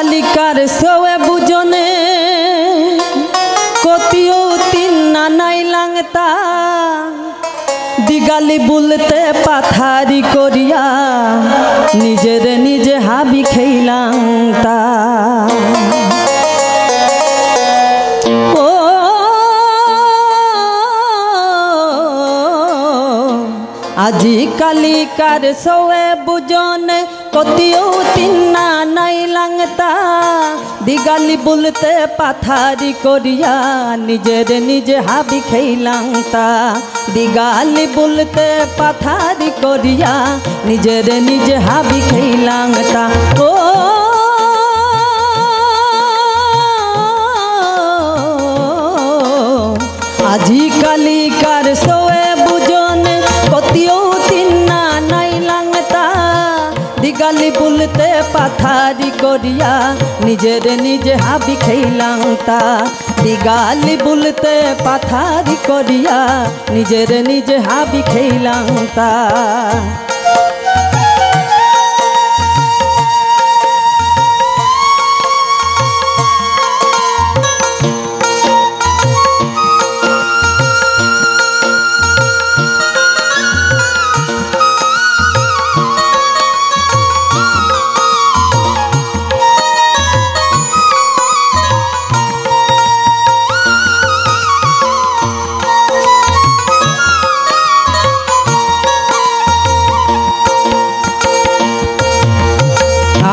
কালিকার sow বুজনে কতিও তিন নানাই লাংতা দিগালি বলতে পাথারি করিয়া নিজের নিজে হাবি খেইলাম তা ও আজি কালিকার সোয়ে বুজনে কতিও তিন নানাই লাংতা দিগালি বলতে পাথারি করিয়া নিজের নিজে হাবি খেইলাম তা দিগালি বলতে পাথারি করিয়া নিজের নিজে হাবি খেইলাম তা ও আজি কালিকার সোয়ে বুজনে কতিও তিন নানাই লাংতা দিগালি বলতে পাথারি করিয়া নিজের নিজে হাবি খেইলাম তা দিগালি বলতে পাথারি করিয়া নিজের নিজে হাবি খেইলাম তা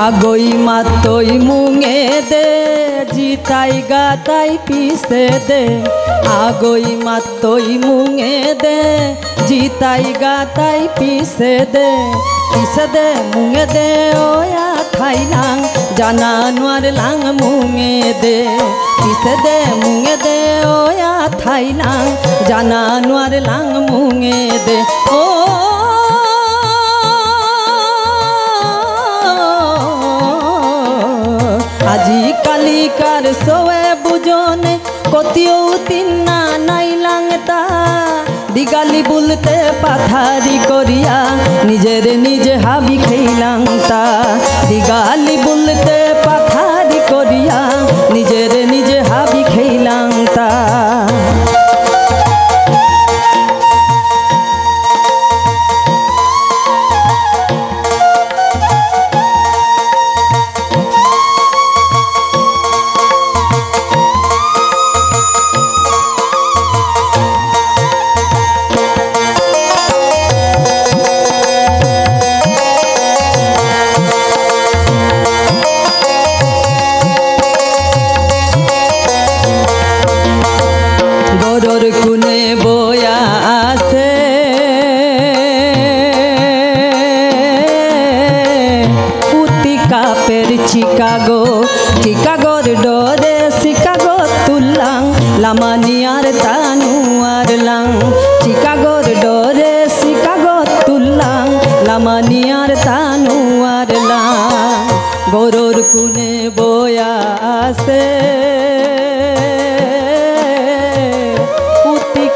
আগই মাতই মুঙে দে জিতাই গাতাই পিছে দে আগই মাতই মুঙে দে জিতাই গাতাই পিছে দে মুঙে দে ওয়া খাইলাম জানা নোয়ার লাং মুঙে দে মুঙে দে ওয়া খাইলাম জানা নোয়ার লাং মুঙে দে ও আজি কালিকার সোয়ে বুজনে কতিও তিন নানাই লাংতা দিগালি বলতে পাথারি করিয়া নিজের নিজে হাবি খেইলাম তা দিগালি বলতে পাথারি করিয়া নিজের নিজে হাবি খেইলাম তা কুনে বয়া আছে পুতি কাপের চিকাগোর ডরে শিকাগো তুললাম লামানিয়ার তানুয়ার লাং চিকাগোর ডরে শিকাগো তুললাম লামানিয়ার তানুয়ার লাং গরুর কুনে বয়া আছে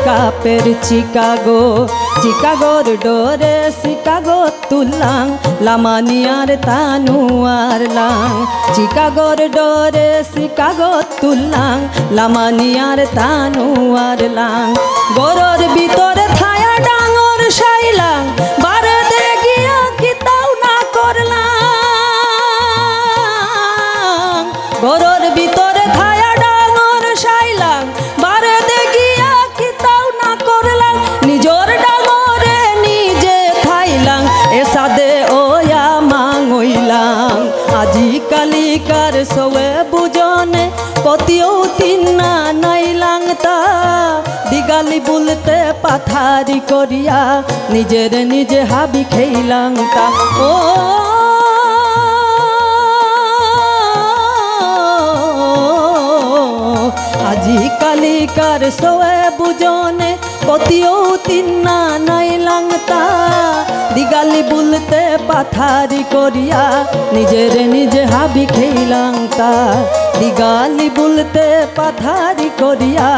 কাপের চিকাগোর ডরে শিকাগো তুললাম লামানিয়ার তানুয়ার লাং চিকাগোর ডরে শিকাগো তুললাম লামানিয়ার তানুয়ার লাং গরুর ভিতরে থায়া ডাঙর সাইলাম বারেতে গিয়া কিতাও না করলাম গরুর ভিতরে থায়া ডাঙর সাইলাম বারেতে গিয়া কিতাও না করলাম নিজর ডাঙরে নিজে খাইলাম এসাদে ওয়া মাঙইলাম আজি কালিকার সোয়ে বুজনে কতিও তিন নানাই লাংতা দিগালি বলতে পাথারি করিয়া নিজের নিজে হাবি খেইলাম তা ও আজি কালিকার সোয়ে বুজনে কতিও তিন নানাই লাংতা দিগালি বলতে পাথারি করিয়া নিজের নিজে হাবি খেইলাম তা দিগালি বলতে পাথারি করিয়া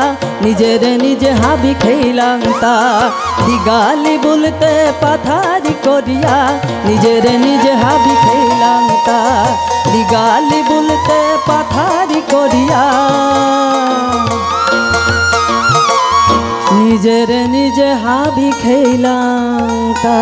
নিজের নিজে হাবি খেইলাম তা দিগালি বলতে পাথারি করিয়া নিজের নিজে হাবি খেইলাম তা দিগালি বলতে নিজের নিজে হাবি খেলাম তা